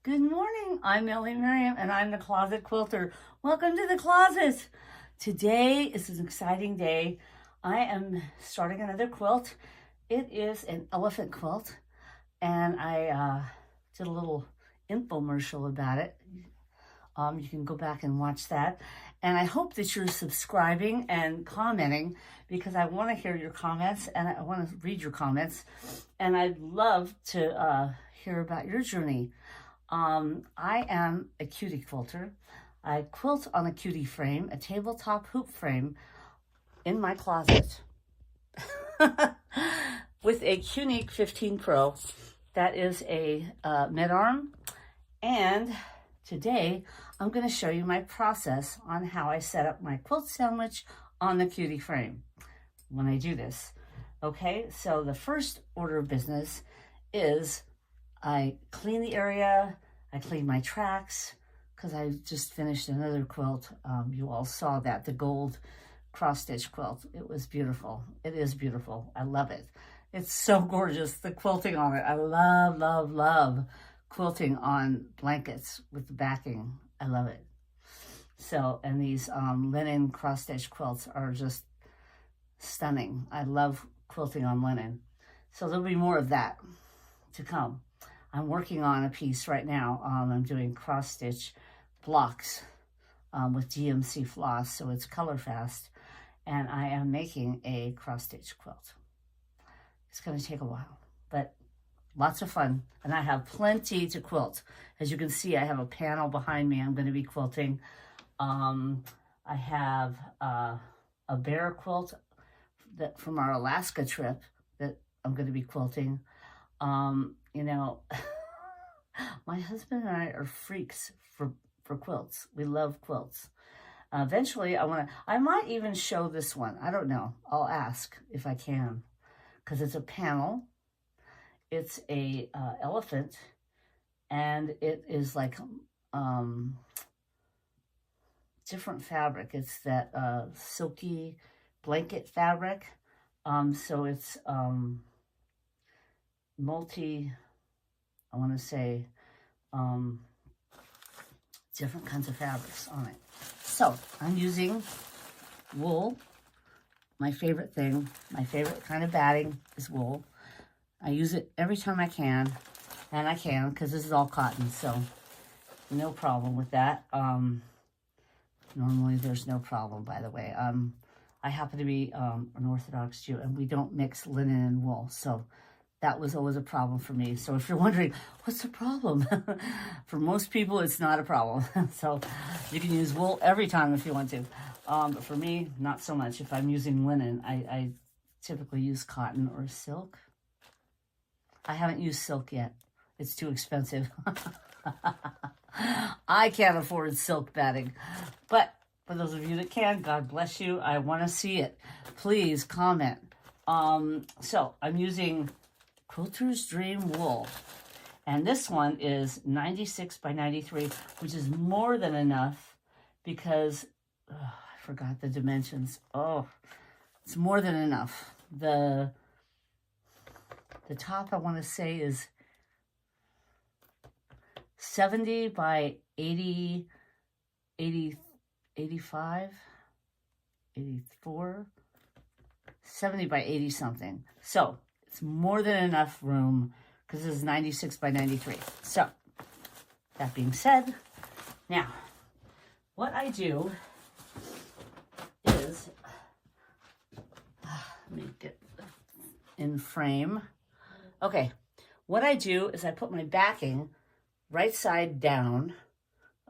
Good morning, I'm Millie Miriam and I'm the Closet Quilter. Welcome to the closet. Today is an exciting day. I am starting another quilt. It is an elephant quilt and I did a little infomercial about it. You can go back and watch that. And I hope that you're subscribing and commenting because I want to hear your comments and I want to read your comments. And I'd love to hear about your journey. I am a Cutie quilter. I quilt on a Cutie frame, a tabletop hoop frame in my closet with a Unique 15 Pro. That is a mid-arm. And today I'm going to show you my process on how I set up my quilt sandwich on the Cutie frame when I do this. Okay, so the first order of business is I clean the area, I clean my tracks, because I just finished another quilt. You all saw that, the gold cross-stitch quilt. It was beautiful. It is beautiful. I love it. It's so gorgeous, the quilting on it. I love, love, love quilting on blankets with the backing. I love it. So, and these linen cross-stitch quilts are just stunning. I love quilting on linen. So there'll be more of that to come. I'm working on a piece right now. I'm doing cross-stitch blocks with DMC floss, so it's color fast. And I am making a cross-stitch quilt. It's going to take a while, but lots of fun. And I have plenty to quilt. As you can see, I have a panel behind me I'm going to be quilting. I have a bear quilt that from our Alaska trip that I'm going to be quilting. You know, my husband and I are freaks for quilts. We love quilts. Eventually, I might even show this one. I don't know. I'll ask if I can, because it's a panel. It's a elephant, and it is like different fabric. It's that silky blanket fabric. So it's I want to say different kinds of fabrics on it. So I'm using wool. My favorite thing, my favorite kind of batting is wool. I use it every time I can, and I can because this is all cotton, so no problem with that. Normally there's no problem, by the way. I happen to be an Orthodox Jew, and we don't mix linen and wool, so that was always a problem for me. So if you're wondering, what's the problem? For most people, it's not a problem. So you can use wool every time if you want to. But for me, not so much. If I'm using linen, I typically use cotton or silk. I haven't used silk yet. It's too expensive. I can't afford silk batting. But for those of you that can, God bless you. I want to see it. Please comment. So I'm using Quilter's Dream wool. And this one is 96 by 93, which is more than enough because, I forgot the dimensions. Oh, it's more than enough. The top, I want to say, is 70 by 80, 85, 84, 70 by 80 something. So it's more than enough room because this is 96 by 93. So that being said, now what I do is, let me get in frame. Okay, what I do is I put my backing right side down,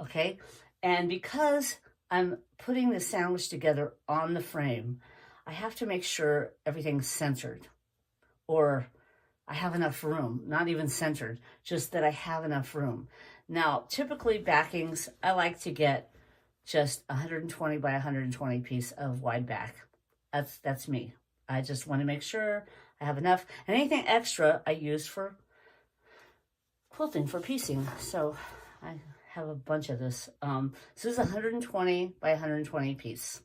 okay? And because I'm putting the sandwich together on the frame, I have to make sure everything's centered, or I have enough room, not even centered, just that I have enough room. Now, typically backings, I like to get just 120 by 120 piece of wide back. That's me. I just want to make sure I have enough. And anything extra I use for quilting, for piecing. So I have a bunch of this. So this is 120 by 120 piece.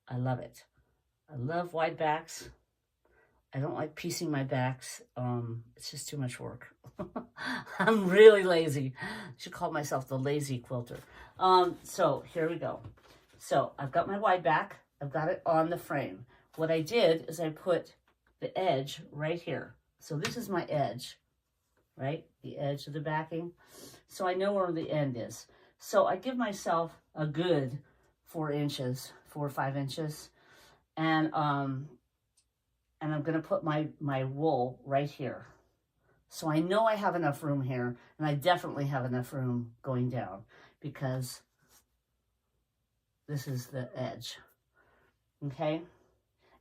I love it. I love wide backs. I don't like piecing my backs. It's just too much work. I'm really lazy. I should call myself the lazy quilter. So here we go. So I've got my wide back. I've got it on the frame. What I did is I put the edge right here. So this is my edge, right? The edge of the backing. So I know where the end is. So I give myself a good 4 inches, 4 or 5 inches. And I'm going to put my wool right here. So I know I have enough room here, and I definitely have enough room going down because this is the edge, okay?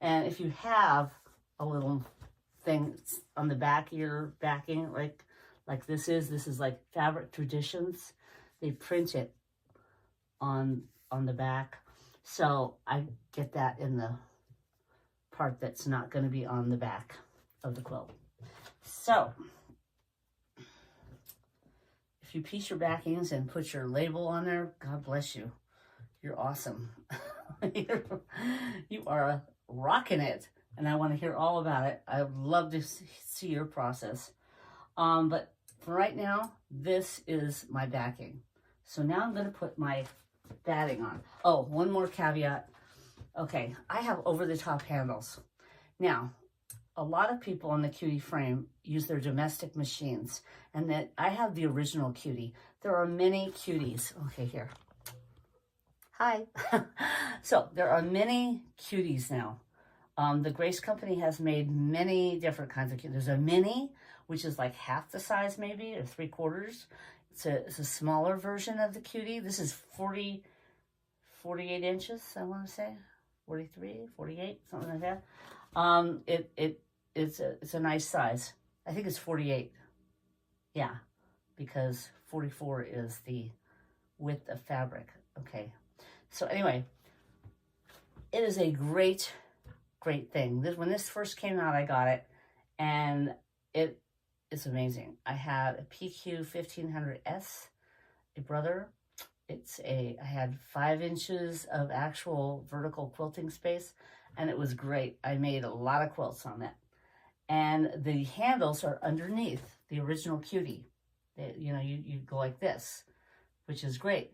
And if you have a little thing on the back of your backing, like this is like Fabric Traditions. They print it on the back. So I get that in the part that's not going to be on the back of the quilt. So if you piece your backings and put your label on there, God bless you. You're awesome. You are rocking it, and I want to hear all about it. I would love to see your process. But for right now, this is my backing. So now I'm going to put my batting on. Oh, one more caveat. Okay, I have over-the-top handles. Now, a lot of people on the Cutie frame use their domestic machines, and that I have the original Cutie. There are many Cuties. Okay, here. Hi. So there are many Cuties now. The Grace Company has made many different kinds of Cuties. There's a mini, which is like half the size maybe, or 3/4. It's a smaller version of the Cutie. This is 48 inches, I want to say. 43, 48, something like that. It's a nice size. I think it's 48. Yeah, because 44 is the width of fabric. Okay. So anyway, it is a great thing. When this first came out, I got it, and it's amazing. I had a PQ 1500S, a brother. I had 5 inches of actual vertical quilting space, and it was great. I made a lot of quilts on that. And the handles are underneath the original Cutie. You go like this, which is great.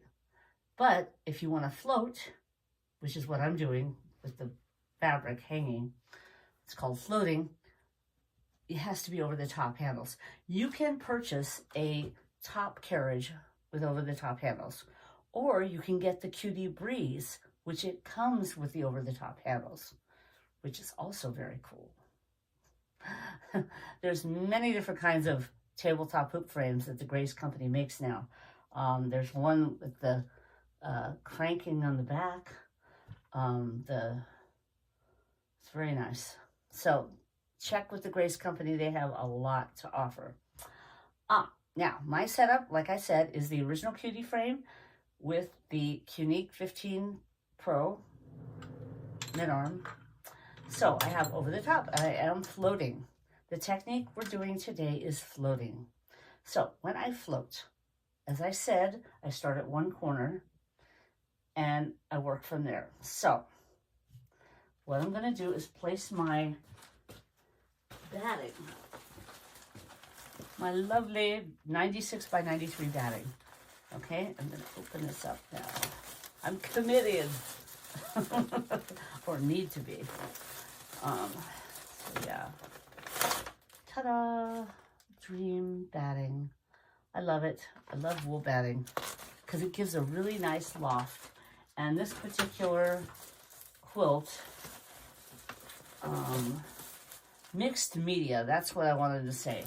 But if you want to float, which is what I'm doing with the fabric hanging, it's called floating, it has to be over the top handles. You can purchase a top carriage with over the top handles, or you can get the Cutie Breeze, which it comes with the over the top handles, which is also very cool. There's many different kinds of tabletop hoop frames that the Grace Company makes now. There's one with the cranking on the back. It's very nice. So check with the Grace Company. They have a lot to offer. Now my setup, like I said, is the original Cutie frame with the Cutie 15 Pro mid-arm. So I have over the top. I am floating. The technique we're doing today is floating. So when I float, as I said, I start at one corner and I work from there. So what I'm going to do is place my batting, my lovely 96 by 93 batting. Okay, I'm going to open this up now. I'm committed, or need to be. So yeah, ta-da, dream batting. I love it. I love wool batting because it gives a really nice loft. And this particular quilt, mixed media, that's what I wanted to say.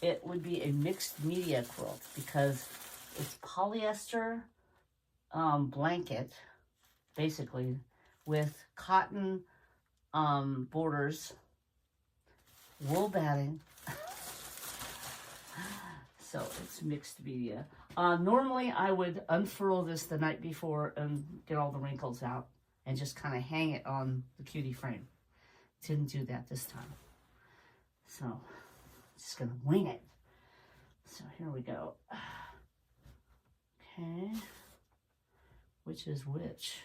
It would be a mixed media quilt because it's polyester blanket, basically, with cotton borders, wool batting. So it's mixed media. Normally I would unfurl this the night before and get all the wrinkles out and just kind of hang it on the Cutie frame. Didn't do that this time. So I'm just gonna wing it. So here we go. Okay, which is which?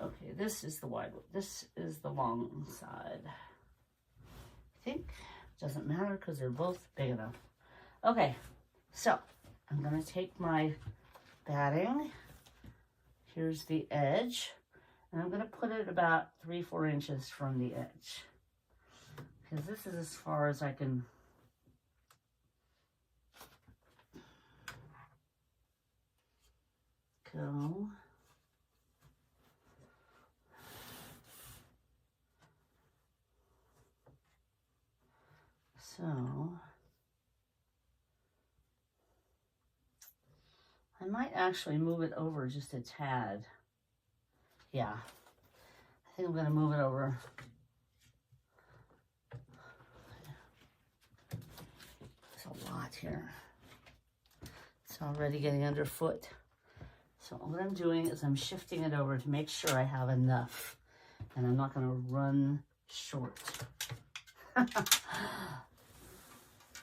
Okay, this is the wide one. This is the long side. I think doesn't matter because they're both big enough. Okay, so I'm gonna take my batting. Here's the edge, and I'm gonna put it about 3-4 inches from the edge because this is as far as I can go. So I might actually move it over just a tad. Yeah, I think I'm going to move it over. There's a lot here. It's already getting underfoot. So what I'm doing is I'm shifting it over to make sure I have enough. And I'm not going to run short.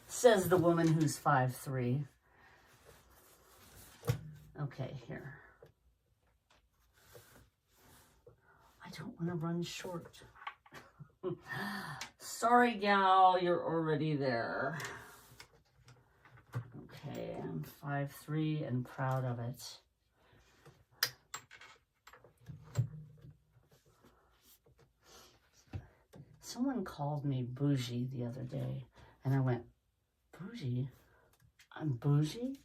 Says the woman who's 5'3". Okay, here. I don't want to run short. Sorry, gal, you're already there. Okay, I'm 5'3" and proud of it. Someone called me bougie the other day, and I went, bougie? I'm bougie?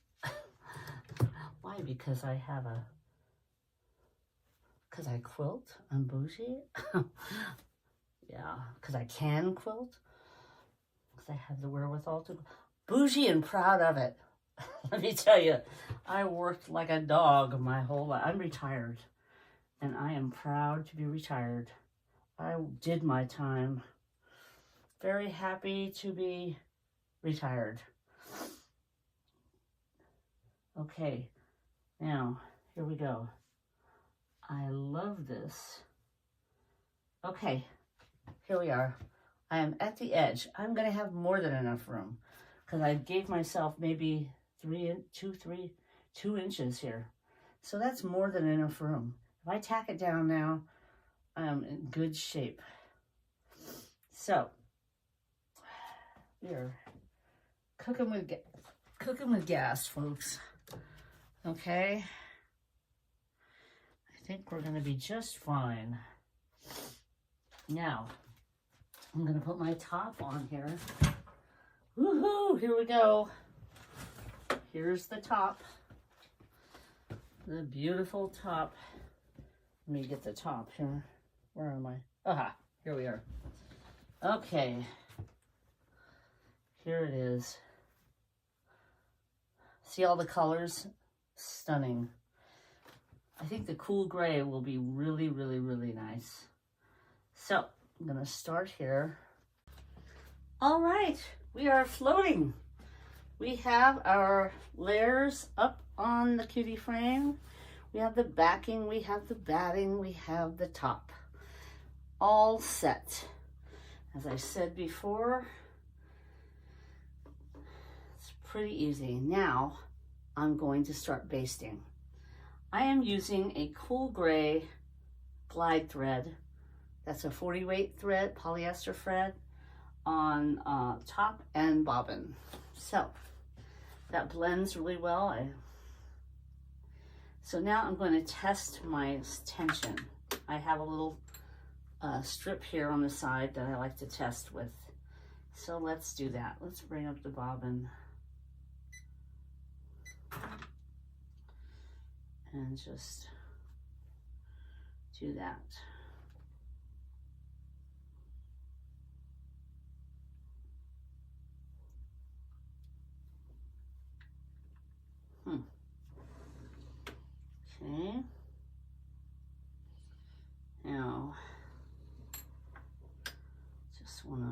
Why? Because I quilt? I'm bougie? Yeah, because I can quilt? Because I have the wherewithal to. Bougie and proud of it. Let me tell you, I worked like a dog my whole life. I'm retired, and I am proud to be retired. I did my time. Very happy to be retired. Okay, now, here we go. I love this. Okay, here we are. I am at the edge. I'm going to have more than enough room because I gave myself maybe 2 inches here. So that's more than enough room. If I tack it down now, I'm in good shape. So, we're cooking with gas, folks. Okay? I think we're going to be just fine. Now, I'm going to put my top on here. Woohoo! Here we go. Here's the top. The beautiful top. Let me get the top here. Where am I? Aha, here we are. Okay. Here it is. See all the colors? Stunning. I think the cool gray will be really, really, really nice. So, I'm going to start here. All right, we are floating. We have our layers up on the Cutie frame. We have the backing, we have the batting, we have the top. All set. As I said before, it's pretty easy. Now, I'm going to start basting. I am using a cool gray glide thread. That's a 40 weight thread, polyester thread on top and bobbin. So that blends really well. So now I'm going to test my tension. I have a little strip here on the side that I like to test with. So let's do that. Let's bring up the bobbin. And just do that. Okay. Now, just want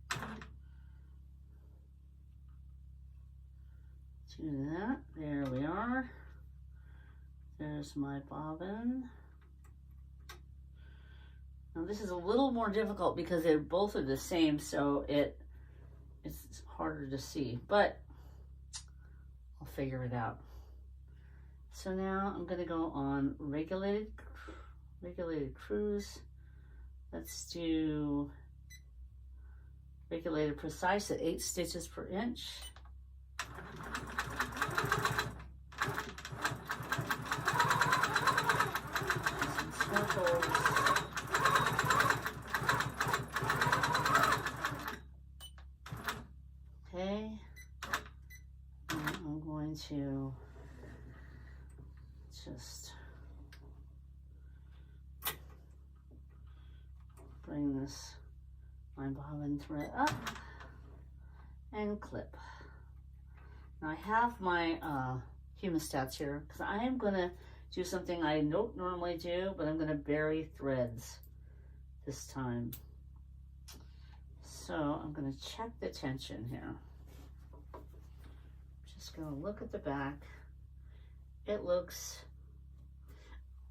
to do that. There we are. There's my bobbin. Now this is a little more difficult because they're both are the same, so it's harder to see, but I'll figure it out. So now I'm going to go on regulated regulated cruise. Let's do regulated precise at 8 stitches per inch. Some circles. Okay. And I'm going to just bring my bobbin thread up and clip. Now I have my hemostats here because I am going to do something I don't normally do, but I'm going to bury threads this time. So I'm going to check the tension here. Just going to look at the back. It looks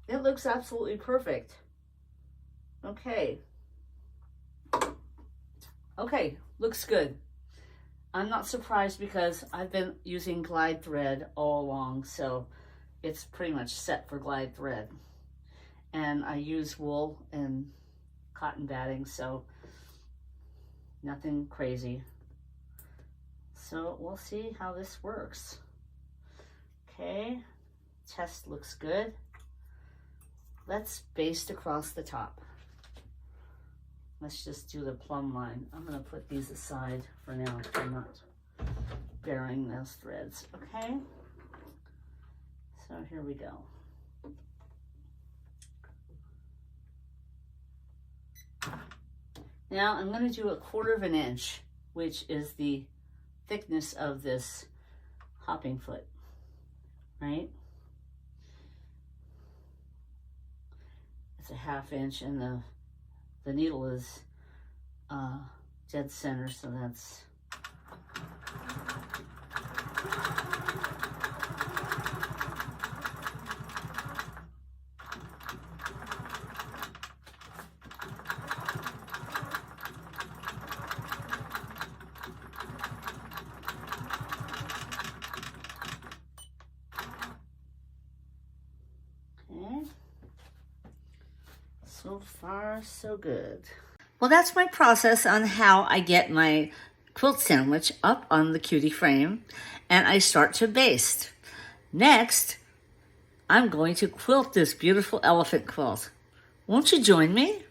absolutely perfect. Okay. Okay, looks good. I'm not surprised because I've been using glide thread all along, so it's pretty much set for glide thread. And I use wool and cotton batting, so nothing crazy. So we'll see how this works. Okay, test looks good. Let's baste across the top. Let's just do the plumb line. I'm going to put these aside for now. I'm not burying those threads, okay? So here we go. Now I'm going to do 1/4 inch, which is the thickness of this hopping foot, right? It's a 1/2 inch and the needle is dead center, so that's okay. So far, so good. Well, that's my process on how I get my quilt sandwich up on the Cutie frame, and I start to baste. Next, I'm going to quilt this beautiful elephant quilt. Won't you join me?